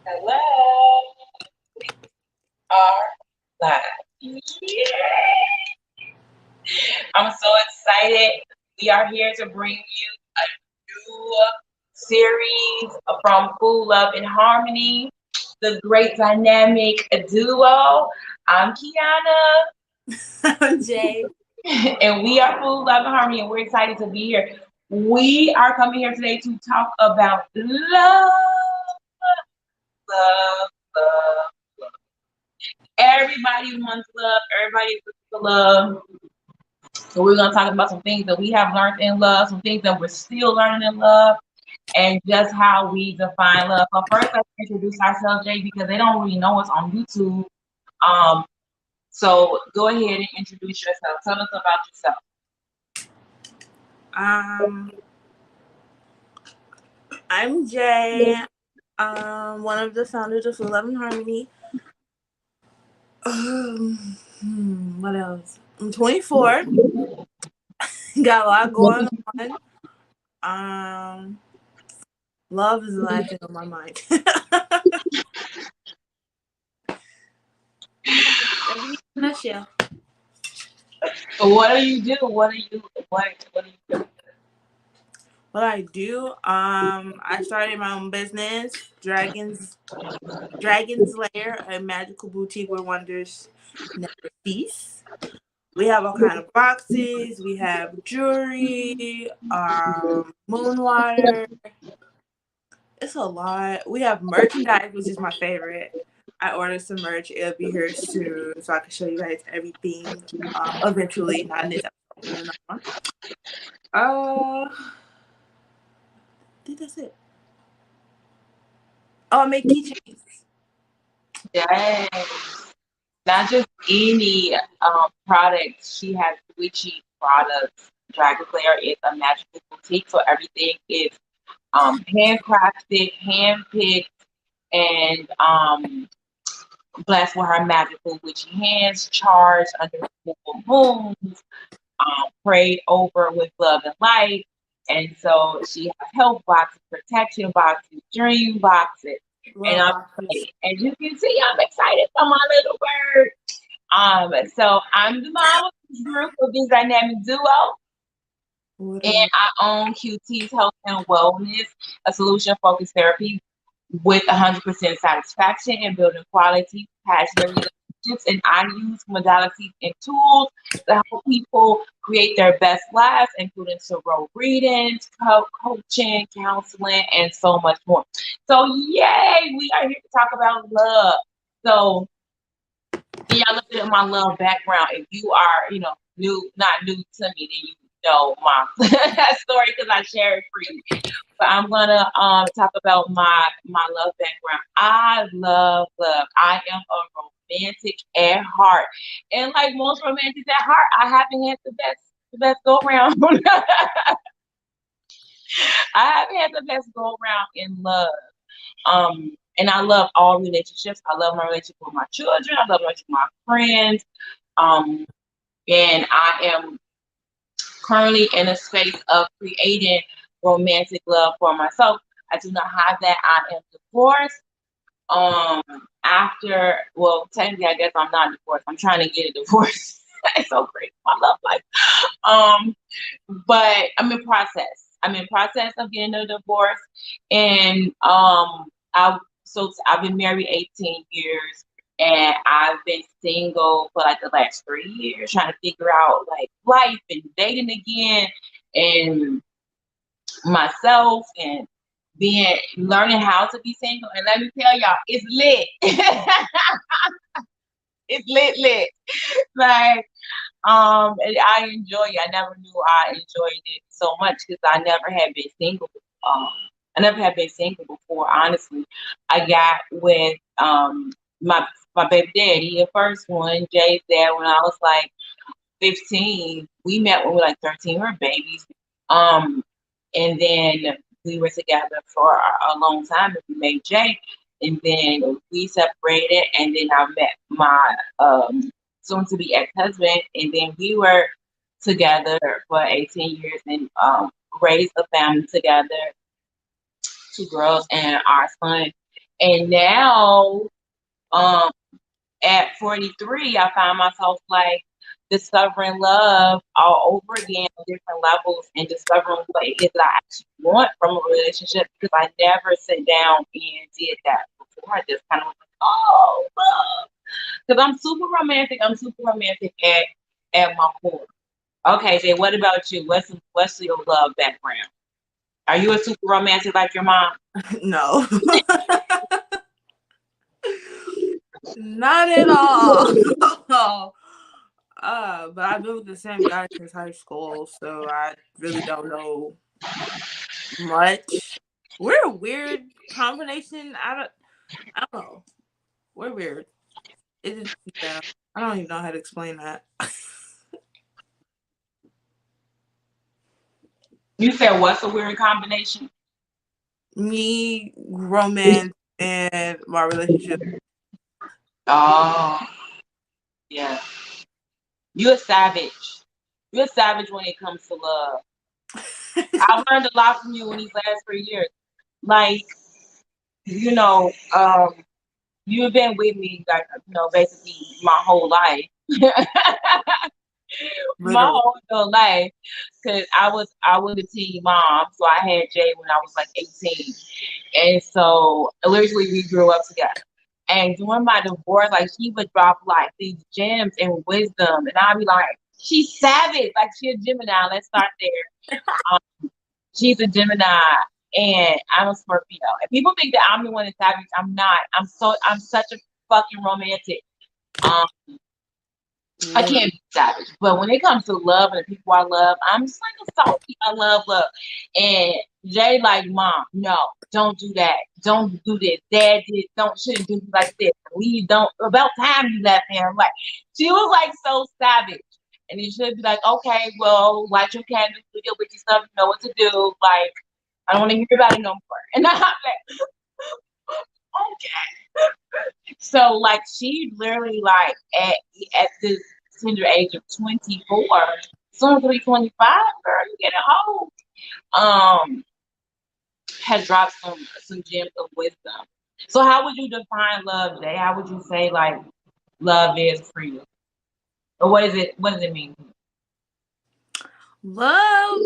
Hello, are live. Yeah. I'm so excited. We are here to bring you a new series from Full Love and Harmony, the great dynamic duo. I'm Kiana, Jay. and we are Full Love and Harmony, and we're excited to be here. We are coming here today to talk about love, love, love. Everybody wants love. Everybody is looking for love. So we're gonna talk about some things that we have learned in love, some things that we're still learning in love, and just how we define love. But first, let's introduce ourselves, Jay, because they don't really know us on YouTube. Um, so go ahead and introduce yourself. Tell us about yourself. Um, I'm Jay. One of the founders of Full Love and Harmony. What else? I'm 24. Got a lot going on. Um, Love is the last thing on my mind. That's me in a nutshell. So what do you do? What do you do? What I do, I started my own business, Dragon's Lair, a magical boutique where wonders never cease. We have all kind of boxes. We have jewelry, moon water. It's a lot. We have merchandise, which is my favorite. I ordered some merch. It'll be here soon, so I can show you guys everything. Eventually, not in this episode, in another one. I think that's it. Oh, I make keychains. Dang. Not just any product. She has witchy products. Dragon Slayer is a magical boutique, so everything is handcrafted, handpicked, and blessed with her magical witchy hands, charged under full moons, prayed over with love and light. And so she has health boxes, protection boxes, dream boxes. And Love I'm boxes. excited. As you can see, I'm excited for my little bird. So I'm the mom of this group of this dynamic duo. And Literally. I own QT's Health and Wellness, a solution focused therapy with 100% satisfaction and building quality, passionate relationships. And I use modalities and tools to help people create their best lives, including tarot readings, coaching, counseling, and so much more. So, yay, we are here to talk about love. So, yeah, a little bit of my love background. If you are, not new to me, then you know my story because I share it for you. But I'm gonna talk about my love background. I love love. I am a romantic at heart, and like most romantics at heart, I haven't had the best go round. I haven't had the best go round in love. And I love all relationships. I love my relationship with my children. I love my relationship with my friends. Um, and I am currently in a space of creating romantic love for myself. I do not have that. I am divorced. Um, technically, I guess I'm not divorced. I'm trying to get a divorce. It's so great. My love life. Um, but I'm in process of getting a divorce, and I've been married 18 years, and I've been single for like the last 3 years, trying to figure out like life and dating again, and myself, and being learning how to be single. And let me tell y'all, it's lit. It's lit. Like and I enjoy it. I never knew I enjoyed it so much because I never had been single. Um, I never had been single before. Honestly, I got with my my baby daddy, the first one, Jay's dad, when I was like 15. We met when we were like 13. We were babies. Um, and then we were together for a long time. And we made Jay, and then we separated. And then I met my soon to be ex husband, and then we were together for 18 years and raised a family together, two girls and our son. And now, um, at 43, I find myself like discovering love all over again on different levels and discovering what it is that I actually want from a relationship because I never sat down and did that before. I just kind of was like, oh, love. Because I'm super romantic. I'm super romantic at my core. Okay, Jay, what about you? What's your love background? Are you a super romantic like your mom? No. Not at all. But I've been with the same guy since high school, so I really don't know much. We're a weird combination. I don't know. We're weird. Yeah. I don't even know how to explain that. You said what's a weird combination? Me, romance, and my relationship. Oh, yeah. You're a savage. You're a savage when it comes to love. I learned a lot from you in these last 3 years. Like, you know, you've been with me, like, basically my whole life. My Literally. whole life. Because I was a teen mom, so I had Jay when I was like 18. And so literally we grew up together. And during my divorce, like he would drop like these gems and wisdom, and I'd be like, "She's savage, like she's a Gemini." Let's start there. She's a Gemini, and I'm a Scorpio. And people think that I'm the one that's savage. I'm not. I'm such a fucking romantic. Um, I can't be savage, but when it comes to love and the people I love, I'm just like a salty. I love love, and Jay like, Mom, no, don't do that. Don't do this. Dad did. Don't shouldn't do like this. We don't. About time you left him. Like she was like so savage, and he should be like, okay, well, light your candles, do your witchy stuff. You know what to do. Like I don't want to hear about it no more. And I'm like, okay. So like she literally like at this tender age of 24, soon to be 25, girl, you getting old. Um, has dropped some gems of wisdom. So how would you define love, Jay? How would you say like love is for you? Or what is it? What does it mean? Love.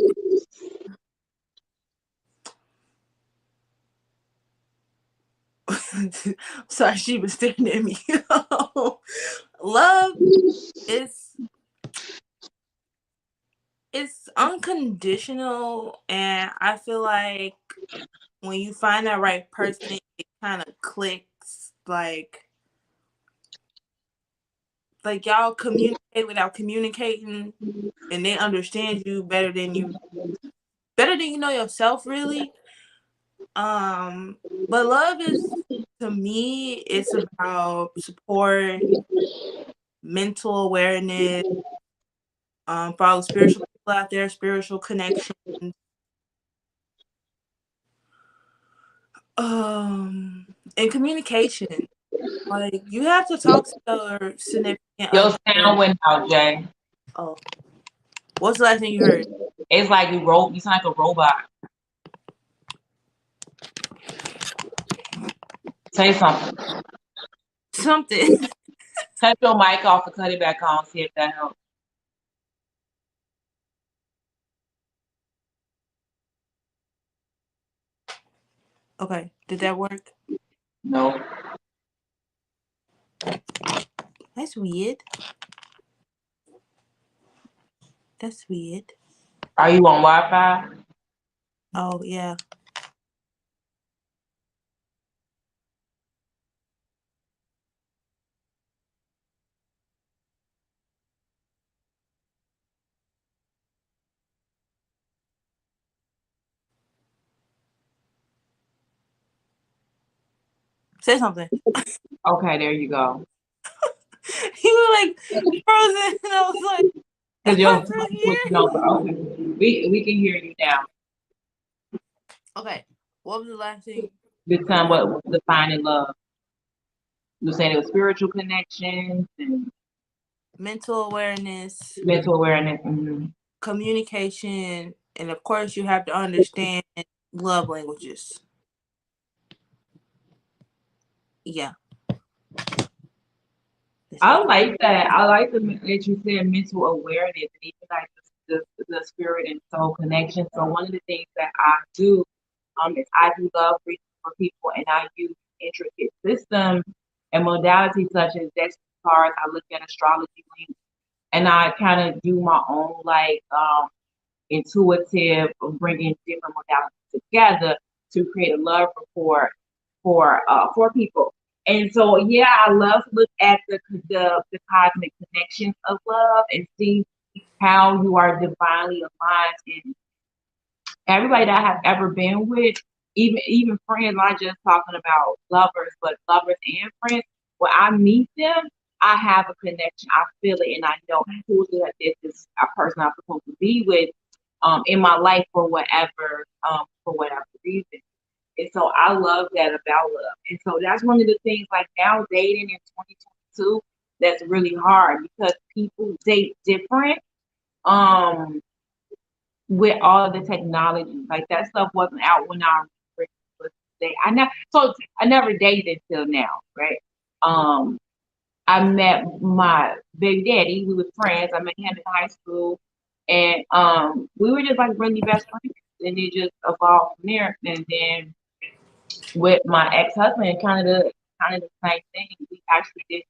Sorry, she was staring at me. Love is it's unconditional, and I feel like when you find that right person, it kind of clicks. Like y'all communicate without communicating, and they understand you better than you know yourself, really. But love is, to me, it's about support, mental awareness, for all the spiritual people out there, spiritual connection, and communication. Like you have to talk to your significant Your other. sound went out, Jay. Oh, what's the last thing you heard? It's like you sound like a robot. Say something. Something. Cut your mic off and cut it back on. See if that helps. Okay, did that work? No. That's weird. That's weird. Are you on Wi-Fi? Oh yeah. Say something. Okay, there you go. You were like frozen, and I was like, Because "Am I you're still switching here?" over. Okay. We can hear you now. Okay. What was the last thing? This time what was defining love? You were saying it was spiritual connections and Mental awareness, mental awareness. Mm-hmm. communication, and of course, you have to understand love languages. Yeah. I like that. I like that you said mental awareness and even like the spirit and soul connection. So one of the things that I do is I do love reading for people, and I use intricate systems and modalities such as destiny cards. I look at astrology links, and I kind of do my own like intuitive of bringing different modalities together to create a love rapport for people. And so, yeah, I love to look at the cosmic connections of love and see how you are divinely aligned. And everybody that I have ever been with, even friends, not just talking about lovers, but lovers and friends. When I meet them, I have a connection. I feel it, and I know absolutely that this is a person I'm supposed to be with, in my life for whatever reason. And so I love that about love. And so that's one of the things like now dating in 2022 that's really hard because people date different. Um, with all of the technology. Like that stuff wasn't out when I was dating. I never dated till now, right? Um, I met my big daddy. We were friends. I met him in high school, and we were just like really best friends. And it just evolved from there. And then with my ex husband, kind of the same thing. We actually did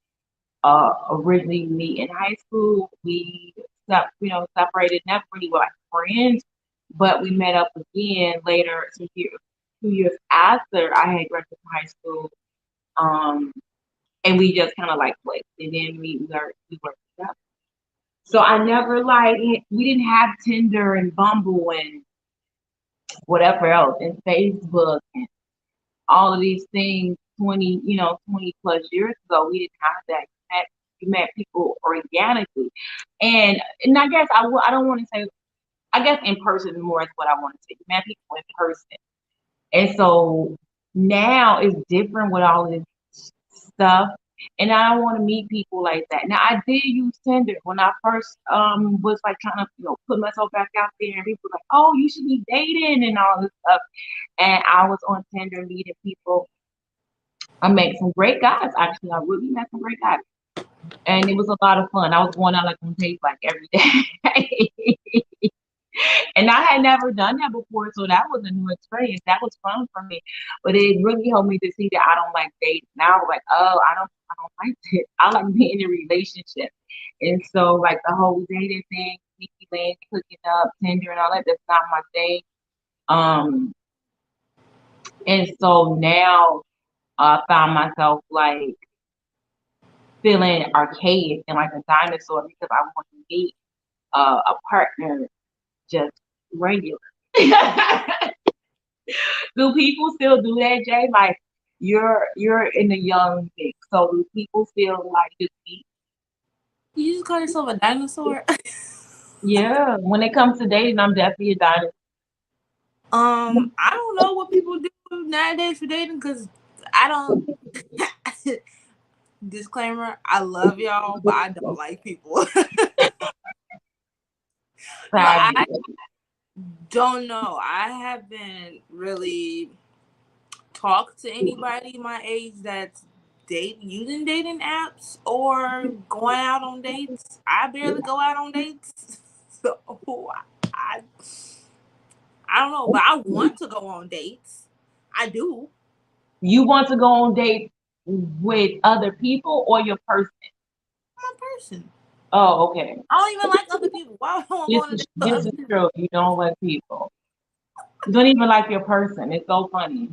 originally meet in high school. We separated, never really were like friends, but we met up again later, 2 years after I had graduated from high school. Um, and we just kind of like clicked, and then we worked together. So I never like we didn't have Tinder and Bumble and whatever else and Facebook and all of these things 20 plus years ago. We didn't have that. You met people organically. And I guess I don't want to say, I guess in person more is what I want to say. You met people in person. And so now it's different with all of this stuff. And I don't want to meet people like that. Now I did use Tinder when I first was like trying to put myself back out there, and people were like, oh, you should be dating and all this stuff. And I was on Tinder meeting people. I met some great guys. Actually, I really met some great guys, and it was a lot of fun. I was going out like on dates like every day, and I had never done that before, so that was a new experience. That was fun for me, but it really helped me to see that I don't like dating. Now I was like, oh, I don't like this. I like being in a relationship, and so like the whole dating thing, sneaky link, hooking up, Tinder, and all that. That's not my thing. Um, and so now I found myself like feeling archaic and like a dinosaur because I want to meet a partner just regular. Do people still do that, Jay? Like you're in the young mix, so do people still like just meet? You just call yourself a dinosaur? Yeah, when it comes to dating, I'm definitely a dinosaur. I don't know what people do nowadays for dating because I don't. Disclaimer: I love y'all, but I don't like people. No, I don't know. I haven't really talked to anybody my age that's using dating apps or going out on dates. I barely go out on dates, so I I don't know, but I want to go on dates. I do. You want to go on dates with other people or your person? I'm a person. Oh, okay. I don't even like other people. Why would I want to go on a date with This other is people? true. You don't like people. You don't even like your person. It's so funny.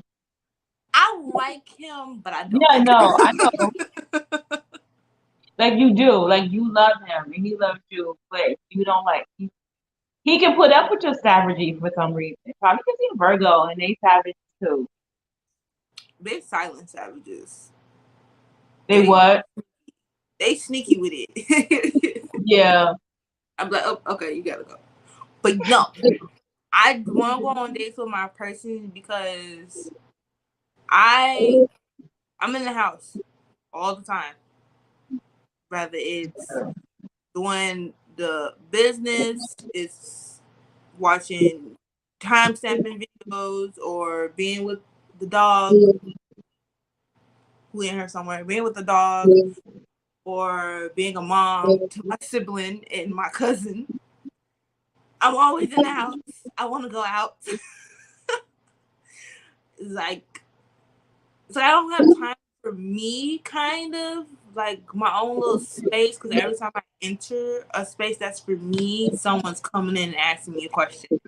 I like him, but I don't. Yeah, Like no, I him. know. Like you do. Like you love him and he loves you, but you don't like he can put up with your savagery for some reason. Probably because he's Virgo and they savage too. They're silent savages. They what? They sneaky with it. Yeah. I'm like, oh, okay, you gotta go. But no, I want to go on dates with my person because I'm in the house all the time. Whether it's doing the business, it's watching time stamping videos, or being with the dog, technically in here somewhere. Being with the dog or being a mom to my sibling and my cousin. I'm always in the house. I want to go out. It's like I don't have time for me, kind of like my own little space. Because every time I enter a space that's for me, someone's coming in and asking me a question,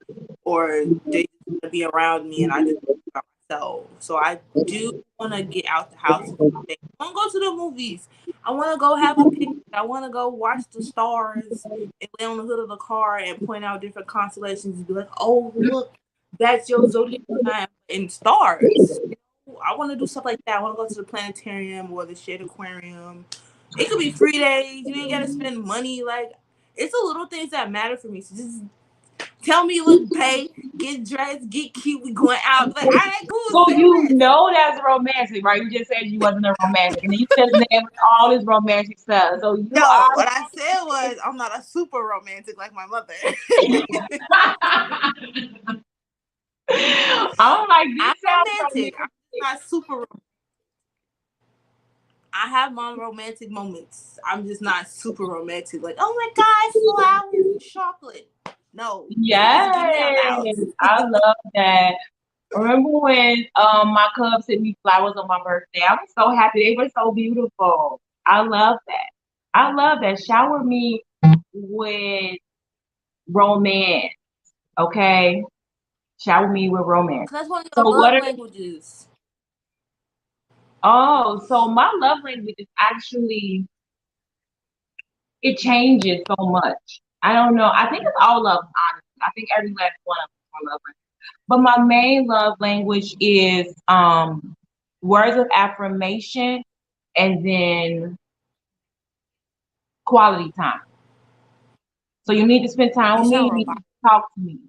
or they just want to be around me, and I just about myself. So I do want to get out the house. I want to go to the movies. I want to go have a picnic. I want to go watch the stars and lay on the hood of the car and point out different constellations and be like, "Oh, look, that's your zodiac sign and stars." I want to do stuff like that. I want to go to the planetarium or the shade aquarium. It could be free days. You ain't got to spend money. Like, it's the little things that matter for me. So just tell me you look paid, get dressed, get cute. We going out. Like, all right, cool. So you know that's romantic, right? You just said you wasn't a romantic, and then you said there with all this romantic stuff. So you are. What I said was I'm not a super romantic like my mother. I'm like, I'm romantic. I'm not super romantic. I have my romantic moments. I'm just not super romantic. Like, oh my God, flowers and chocolate. No. Yes, I love that. Remember when my cubs sent me flowers on my birthday? I was so happy. They were so beautiful. I love that. I love that. Shower me with romance. Okay? Shower me with romance. That's one of your love languages. Oh, so my love language is actually, it changes so much. I don't know. I think it's all love, honestly. I think every last one of them are love language. But my main love language is words of affirmation and then quality time. So you need to spend time with me. You need to talk to me.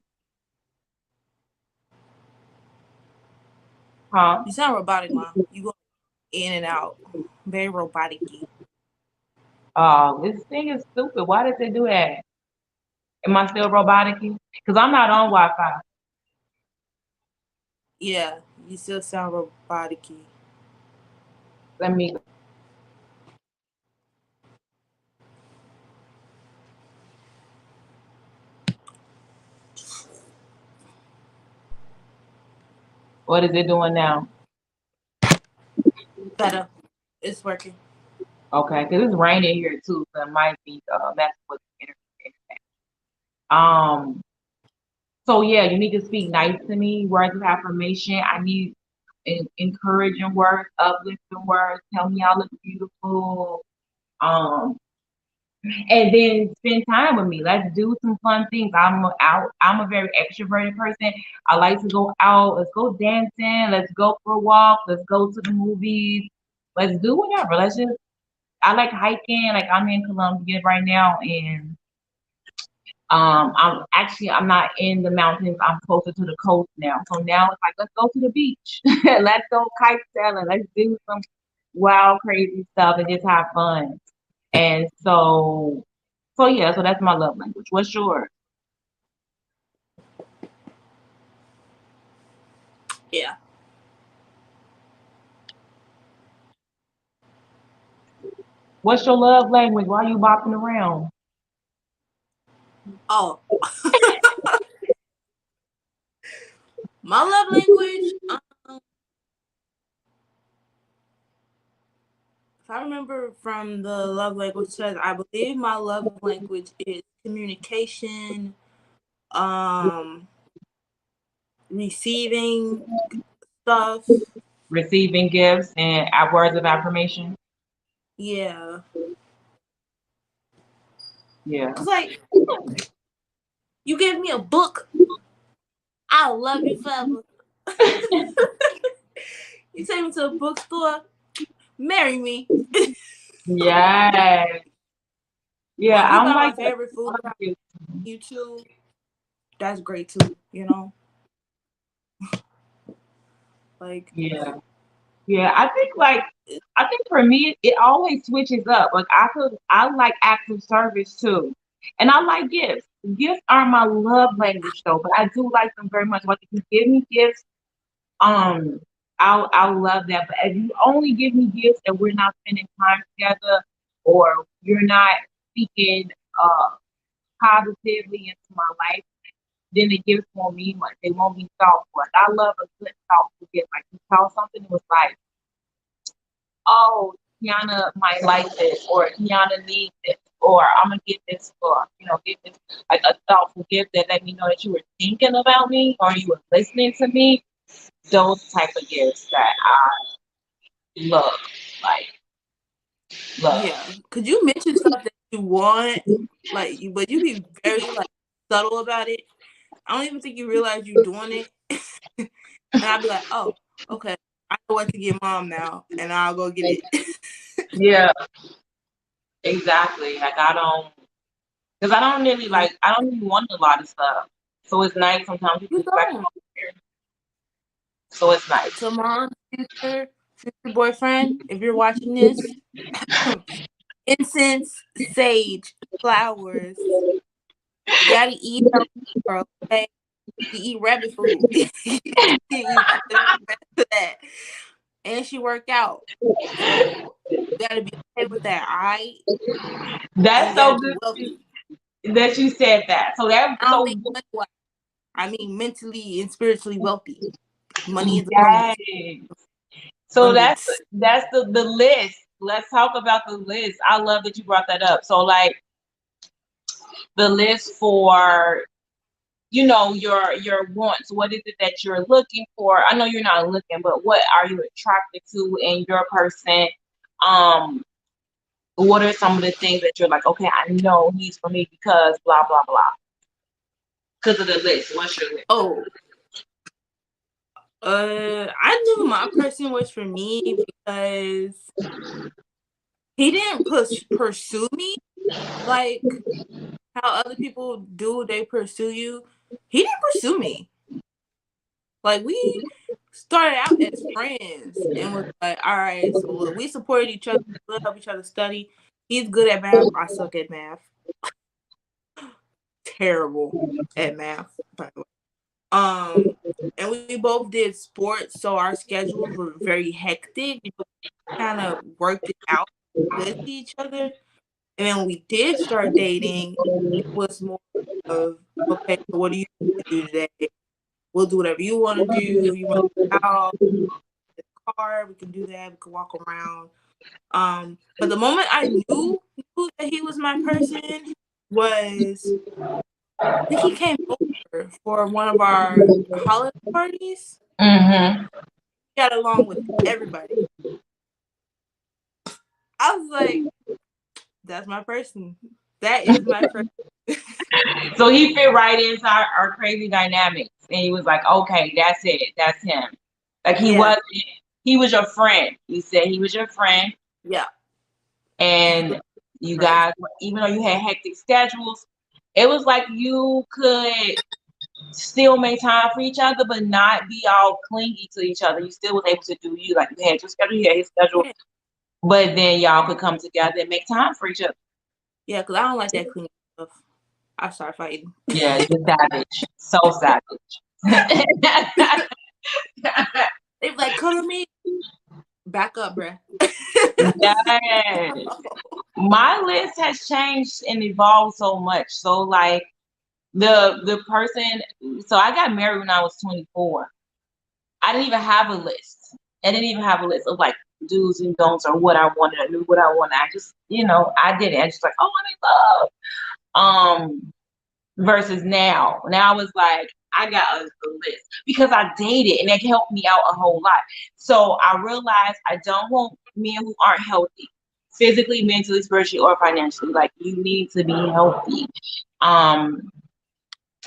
Huh? You sound robotic, Mom. You go in and out. Very robotic-y. Oh, this thing is stupid. Why does it do that? Am I still robotic-y? Because I'm not on Wi-Fi. Yeah, you still sound robotic-y. Let me. What is it doing now? Better. It's working. Okay, because it's raining here too, so it might be messing with the internet. So yeah, you need to speak nice to me, words of affirmation. I need encouraging words, uplifting words, tell me I look beautiful. And then spend time with me. Let's do some fun things. I'm a very extroverted person. I like to go out. Let's go dancing. Let's go for a walk. Let's go to the movies. Let's do whatever. I like hiking. Like I'm in Colombia right now, and I'm not in the mountains. I'm closer to the coast now. So now it's like, let's go to the beach. Let's go kite sailing. Let's do some wild, crazy stuff and just have fun. And so yeah, so that's my love language. What's yours? Yeah. What's your love language? Why are you bopping around? Oh. My love language, if I remember from the love language says, I believe my love language is communication, receiving stuff. Receiving gifts and words of affirmation. Yeah. Yeah. It's like, you gave me a book, I'll love you forever. You take me to a bookstore, marry me. Yes. Yeah, I'm like my favorite food. You too. That's great too. You know. Like. Yeah. Yeah, I think for me it always switches up. Like I like acts of service too, and I like gifts. Gifts aren't my love language though, but I do like them very much. Like if you give me gifts, I love that. But if you only give me gifts and we're not spending time together, or you're not speaking positively into my life, then the gifts won't mean much. They won't be thoughtful. Like, I love a good thoughtful gift. Like, you saw something that was like, oh, Kiana might like this, or Kiana needs this, or I'm gonna get this for, get this, like a thoughtful gift that let me know that you were thinking about me or you were listening to me. Those type of gifts that I love, like love. Yeah. Could you mention stuff that you want, like, but you be very like subtle about it? I don't even think you realize you're doing it. And I'll be like, oh, okay, I know what to get mom now, and I'll go get it. Yeah, exactly. Like, because I don't really like, I don't really want a lot of stuff. So it's nice sometimes You people be like, don't. "Oh, here." So it's nice. So mom, future boyfriend, if you're watching this, incense, sage, flowers. You gotta eat healthy, girl. Okay? You eat rabbit food. You that. And she work out. So you gotta be okay with that, alright? And That's you gotta so be good wealthy. that you said that. So that I don't so mean money. I mean mentally and spiritually wealthy. Money is a bonus. yes. So that's Abundance. that's the list. Let's talk about the list. I love that you brought that up. So like the list for your wants. What is it that you're looking for? I know you're not looking, but what are you attracted to in your person? Um, what are some of the things that you're like, okay, I know he's for me because blah blah blah. Because of the list. What's your list? Oh, I knew my person was for me because he didn't pursue me like how other people do. They pursue you. He didn't pursue me. Like, we started out as friends and was like, all right, so look, we supported each other, we help each other study. He's good at math. I suck at math. Terrible at math, by the way. And we both did sports, so our schedules were very hectic. We kind of worked it out with each other. And then when we did start dating, it was more of, okay, so what do you want to do today? We'll do whatever you want to do. You want to go out, car, we can do that. We can walk around. But the moment I knew that he was my person was, I think he came over for one of our holiday parties. Mm-hmm. He got along with everybody. I was like, that's my person. That is my person. So he fit right into our crazy dynamics, and he was like, okay, that's it, that's him. Like Yeah. he was your friend. You said he was your friend, Yeah. and you guys, even though you had hectic schedules, it was like you could still make time for each other, but not be all clingy to each other. You still was able to do you. Like, you had your schedule, you had his schedule, Yeah. but then y'all could come together and make time for each other. Yeah, because I don't like that clean stuff. I start fighting. Yeah, just savage. So savage. They be like, come to me. Back up, bruh. Yes. My list has changed and evolved so much. So like the person, so I got married when I was 24. I didn't even have a list. I didn't even have a list of like do's and don'ts or what I wanted. I knew what I wanted. I just, I did it. I just like, oh, I'm in love. Versus now. Now I was like, I got a list because I dated and that helped me out a whole lot. So I realized I don't want men who aren't healthy, physically, mentally, spiritually, or financially. Like, you need to be healthy. And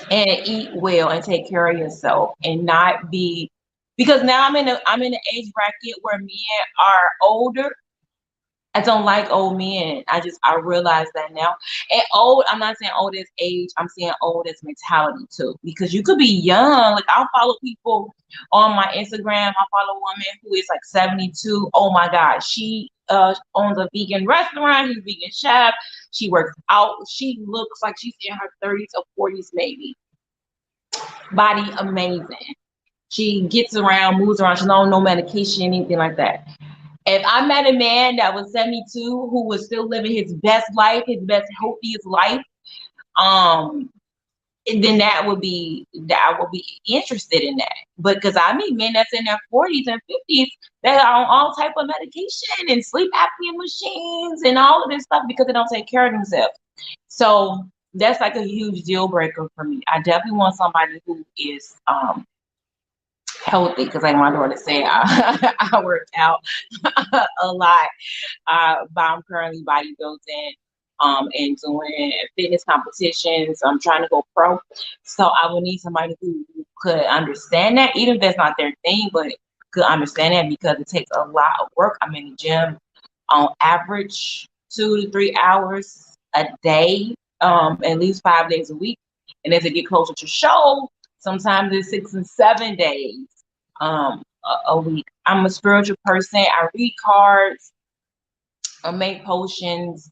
eat well and take care of yourself and not be, because now I'm in an age bracket where men are older. I don't like old men. I realize that now. And old, I'm not saying old as age, I'm saying old as mentality too. Because you could be young. Like, I'll follow people on my Instagram. I follow a woman who is like 72. Oh my God. She owns a vegan restaurant. She's a vegan chef. She works out. She looks like she's in her 30s or 40s, maybe. Body amazing. She gets around, moves around. She's on no medication, anything like that. If I met a man that was 72 who was still living his best life, his best, healthiest life, then I would be interested in that. But because I meet men that's in their 40s and 50s that are on all type of medication and sleep apnea machines and all of this stuff because they don't take care of themselves. So that's like a huge deal breaker for me. I definitely want somebody who is healthy, because like my daughter said, I work out a lot. But I'm currently bodybuilding and doing fitness competitions. I'm trying to go pro. So I would need somebody who could understand that, even if that's not their thing, but could understand that because it takes a lot of work. I'm in the gym on average 2 to 3 hours a day, at least 5 days a week. And as it get closer to show, sometimes it's 6 and 7 days a week. I'm a spiritual person. I read cards. I make potions.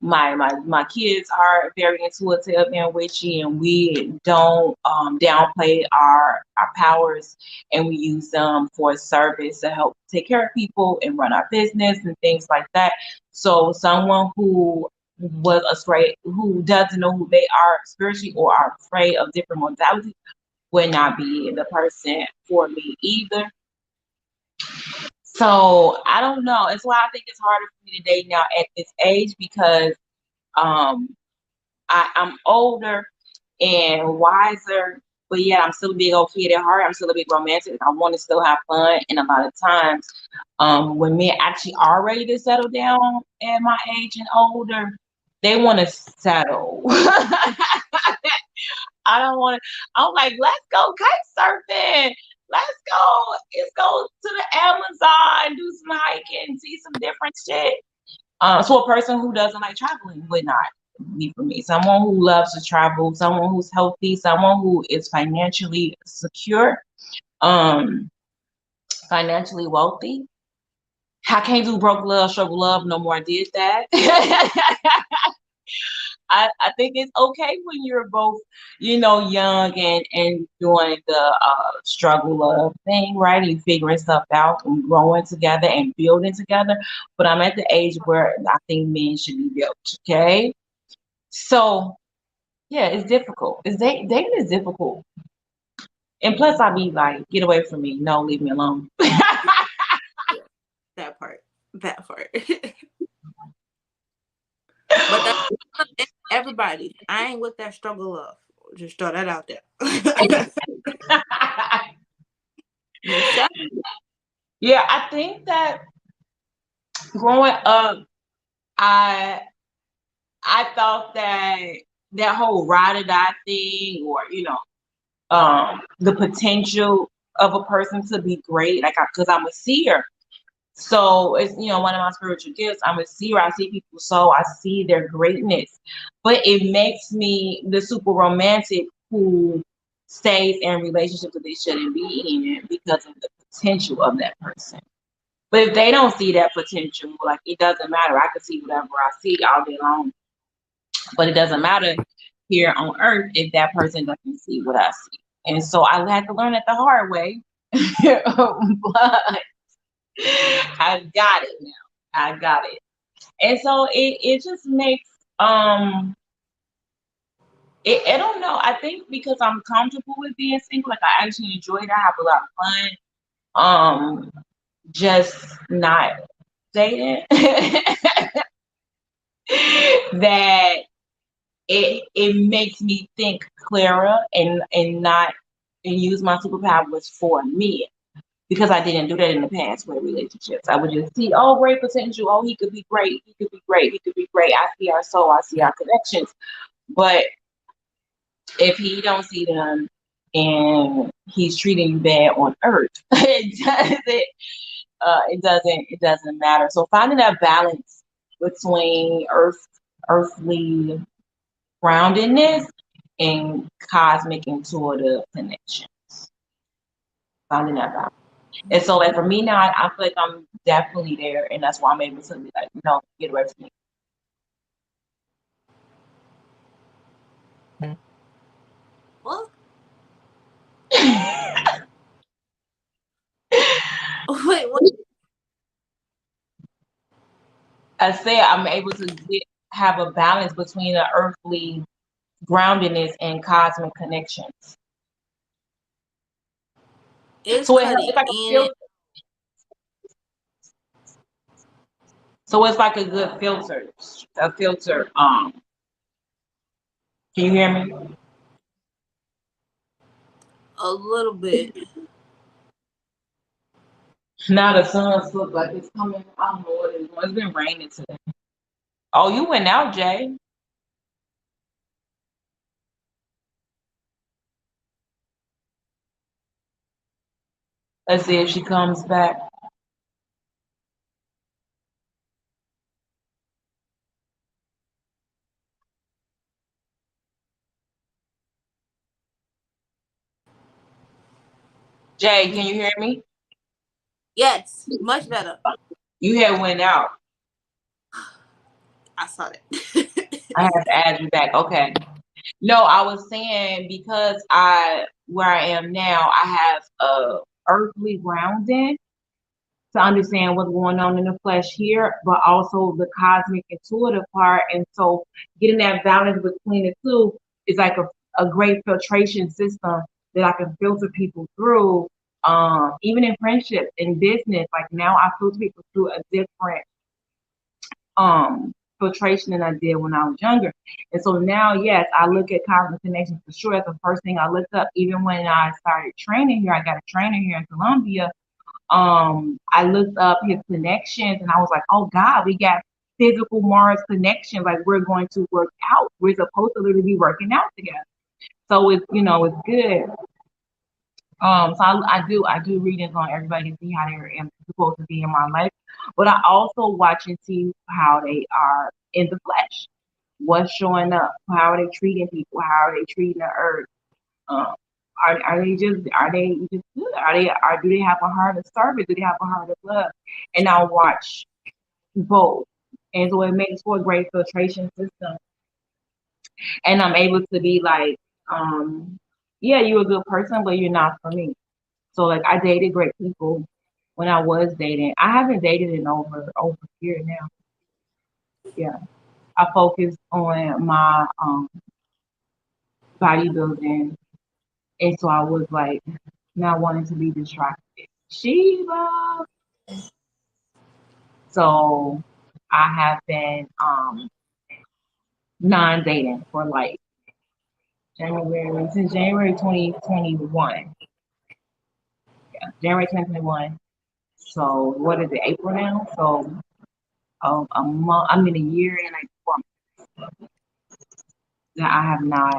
My kids are very intuitive and witchy, and we don't downplay our powers, and we use them for service to help take care of people and run our business and things like that. So someone who was afraid, who doesn't know who they are spiritually or are afraid of different modalities, would not be the person for me either. So I don't know. It's why I think it's harder for me to date now at this age, because I'm older and wiser, but yeah, I'm still a big old kid at heart. I'm still a big romantic. I want to still have fun, and a lot of times, when men actually are ready to settle down at my age and older, they want to settle. I don't want to. I'm like, let's go kite surfing. Let's go to the Amazon, do some hiking, see some different shit. So a person who doesn't like traveling would not be for me. Someone who loves to travel, someone who's healthy, someone who is financially secure, financially wealthy. I can't do broke love, struggle love no more. I did that. I think it's okay when you're both, young and doing the struggle love thing, right? And figuring stuff out and growing together and building together. But I'm at the age where I think men should be built, okay? So yeah, it's difficult. Dating is difficult. And plus I be like, get away from me. No, leave me alone. That part. But that's everybody. I ain't with that struggle love. Just throw that out there. Yeah, I think that growing up, I thought that whole ride or die thing, or the potential of a person to be great, like because I'm a seer. So it's one of my spiritual gifts. I'm a seer. I see people, so I see their greatness. But it makes me the super romantic who stays in relationships that they shouldn't be in because of the potential of that person. But if they don't see that potential, like, it doesn't matter. I can see whatever I see all day long. But it doesn't matter here on earth if that person doesn't see what I see. And so I had to learn it the hard way. But I got it now. I got it. And so it just makes I don't know. I think because I'm comfortable with being single, like I actually enjoy it. I have a lot of fun. Just not dating. That it makes me think clearer and use my superpowers for me, because I didn't do that in the past with relationships. I would just see, oh, great potential. Oh, he could be great. He could be great. He could be great. I see our soul. I see our connections. But if he don't see them and he's treating you bad on earth, it doesn't matter. So finding that balance between earthly groundedness and cosmic intuitive connections. Finding that balance. And so, like, for me now, I feel like I'm definitely there, and that's why I'm able to be like, no, get away from me. Well, Wait, what? I said I'm able to have a balance between the earthly groundedness and cosmic connections. It's So cutting it's like a in. filter. So it's like a good filter. A filter. Can you hear me? A little bit. Now the sun's look like it's coming. I don't know what it's doing. It's been raining today. Oh, you went out, Jay. Let's see if she comes back. Jay, can you hear me? Yes, much better. You had went out. I saw that. I have to add you back. Okay. No, I was saying because where I am now, I have a earthly grounding to understand what's going on in the flesh here, but also the cosmic intuitive part. And so getting that balance between the two is like a great filtration system that I can filter people through. Even in friendship, in business, like now I filter people through a different filtration than I did when I was younger. And so now, yes, I look at cosmic connections for sure. That's the first thing I looked up. Even when I started training here, I got a trainer here in Columbia. I looked up his connections and I was like, oh God, we got physical Mars connections. Like we're going to work out. We're supposed to literally be working out together. So it's, it's good. So I do readings on everybody to see how they're supposed to be in my life, but I also watch and see how they are in the flesh. What's showing up? How are they treating people? How are they treating the earth? Um, are they just good? Do they have a heart of service? Do they have a heart of love? And I'll watch both, and so it makes for a great filtration system. And I'm able to be like, yeah, you're a good person, but you're not for me. So like I dated great people when I was dating. I haven't dated in over a year now. Yeah. I focused on my bodybuilding, and so I was like not wanting to be distracted. Shiva. So I have been non-dating for like since January 2021. Yeah, January 2021. So what is it, April now? So a month, I'm in a year and like 4 months that I have not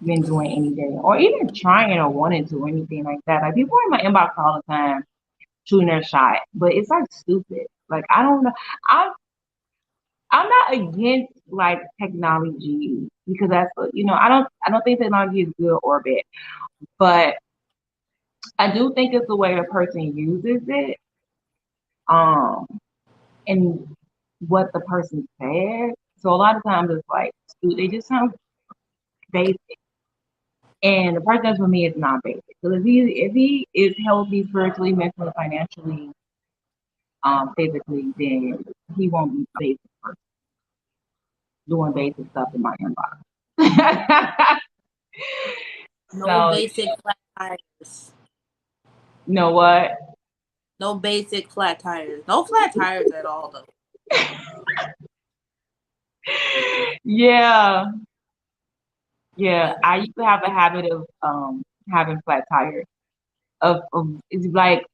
been doing any dating or even trying or wanting to or anything like that. Like people in my inbox all the time shooting their shot, but it's like stupid. Like I don't know. I'm not against like technology because that's I don't think technology is good or bad, but I do think it's the way the person uses it, and what the person says. So a lot of times it's like they just sound basic. And the person for me is not basic. So if he is healthy spiritually, mentally, financially, physically, then he won't be basic person doing basic stuff in my inbox. No basic flat tires. You know what? No basic flat tires. No flat tires at all though. Yeah. I used to have a habit of having flat tires. Of it's like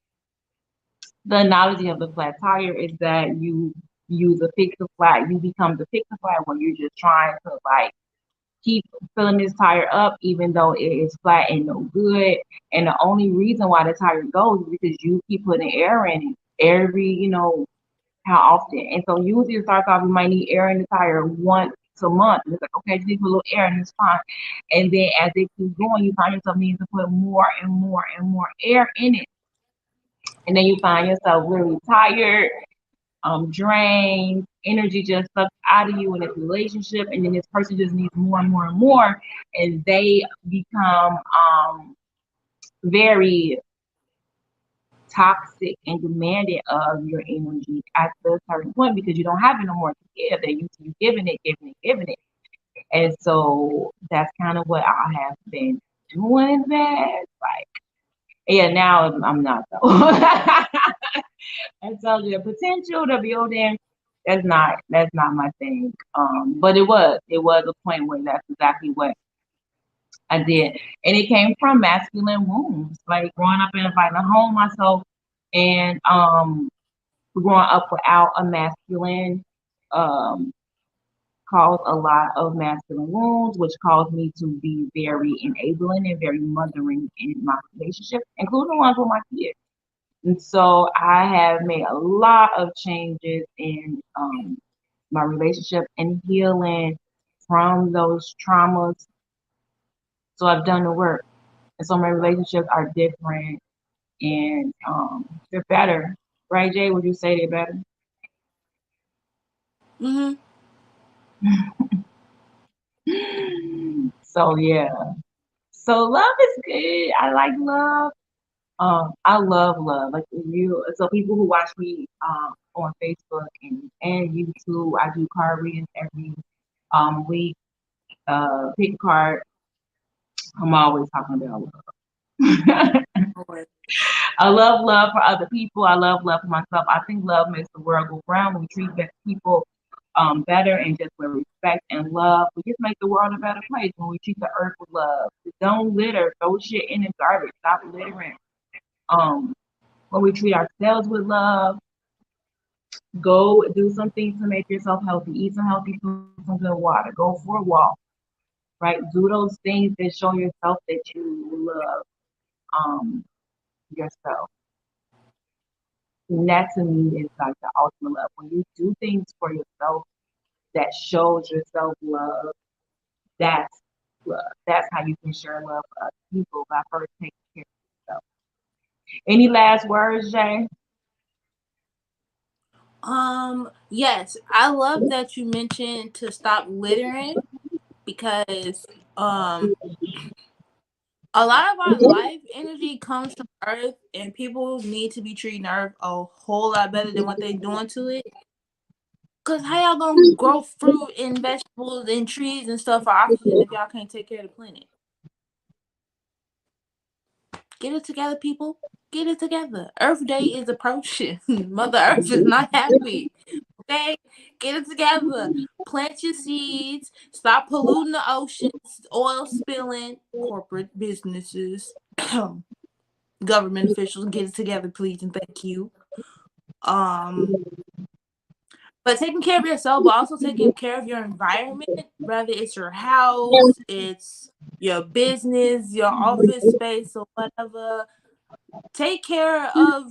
the analogy of the flat tire is that you use a fix a flat. You become the fix a flat when you're just trying to like keep filling this tire up, even though it is flat and no good. And the only reason why the tire goes is because you keep putting air in it every, how often. And so usually it starts off, you might need air in the tire once a month. And it's like, okay, just need a little air and it's fine. And then as it keeps going, you find yourself needing to put more and more and more air in it. And then you find yourself really tired drained, energy just sucked out of you in this relationship, and then this person just needs more and more and more, and they become very toxic and demanding of your energy at a certain point because you don't have it no more to give. They're used to you giving it, giving it, giving it. And so that's kind of what I have been doing in bed. Like, yeah, now I'm not though. I told you the potential to build in. That's not my thing. But it was a point where that's exactly what I did, and it came from masculine wounds, like growing up in a violent home myself, and growing up without a masculine um caused a lot of masculine wounds, which caused me to be very enabling and very mothering in my relationship, including the ones with my kids. And so I have made a lot of changes in my relationship and healing from those traumas. So I've done the work. And so my relationships are different and they're better. Right, Jay? Would you say they're better? Mm-hmm. So yeah. So love is good. I like love. I love love. Like you, so people who watch me on Facebook and YouTube, I do card readings every week. Pick a card. I'm always talking about love. I love love for other people. I love love for myself. I think love makes the world go round. When we treat people better and just with respect and love, we just make the world a better place. When we treat the earth with love, don't litter, throw shit in the garbage, stop littering. Um, when we treat ourselves with love, go do something to make yourself healthy, eat some healthy food, some good water, go for a walk, right? Do those things that show yourself that you love um, yourself. And that to me is like the ultimate love. When you do things for yourself that shows yourself love, that's love. That's how you can share love for other people by first taking care of yourself. Any last words, Jay? Yes, I love that you mentioned to stop littering because a lot of our life energy comes from Earth, and people need to be treating Earth a whole lot better than what they're doing to it. Cause how y'all gonna grow fruit and vegetables and trees and stuff for oxygen if y'all can't take care of the planet? Get it together, people. Get it together. Earth Day is approaching. Mother Earth is not happy. Okay? Get it together. Plant your seeds. Stop polluting the oceans. Oil spilling. Corporate businesses. Government officials, get it together, please, and thank you. But taking care of yourself, but also taking care of your environment, whether it's your house, it's your business, your office space, or whatever. Take care of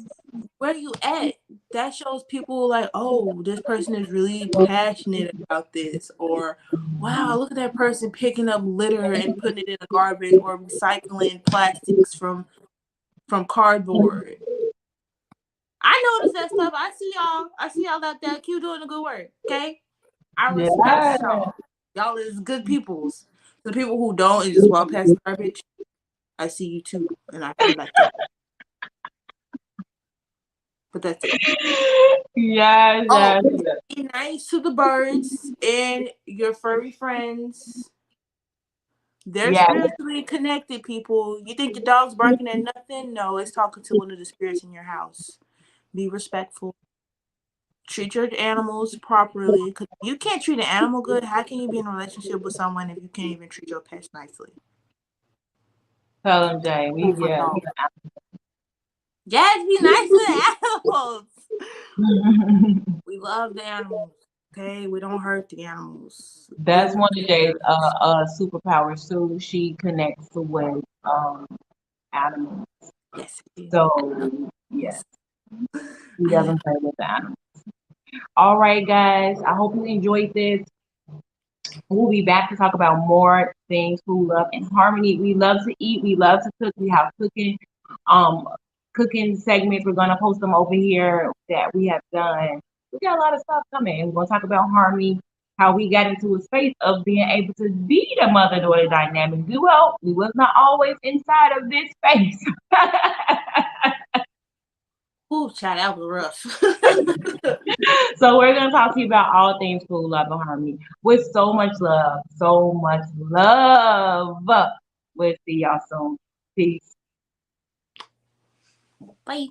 where you at. That shows people like, oh, this person is really passionate about this, or wow, look at that person picking up litter and putting it in the garbage, or recycling plastics from cardboard. I notice that stuff. I see y'all out there. Keep doing the good work. Okay. I respect y'all. Y'all is good peoples. The people who don't and just walk past garbage, I see you too, and I respect it. But that's it. Yes. Be nice to the birds and your furry friends. They're spiritually connected, people. You think the dog's barking at nothing? No, it's talking to one of the spirits in your house. Be respectful. Treat your animals properly. Because you can't treat an animal good. How can you be in a relationship with someone if you can't even treat your pets nicely? Tell them, Jay. Yes, be nice to the animals. We love the animals. Okay, we don't hurt the animals. That's one of Jay's superpowers too. She connects with animals. Yes. So yes, she doesn't play with the animals. All right, guys. I hope you enjoyed this. We'll be back to talk about more things, food, love, and harmony. We love to eat. We love to cook. We have cooking segments. We're gonna post them over here that we have done. we got a lot of stuff coming. We're gonna talk about Harmony, how we got into a space of being able to be the mother-daughter dynamic duo. We was not always inside of this space. Ooh, child, that was rough. So we're gonna talk to you about all things Cool Love and Harmony with so much love, so much love. We'll see y'all soon. Peace. Bye.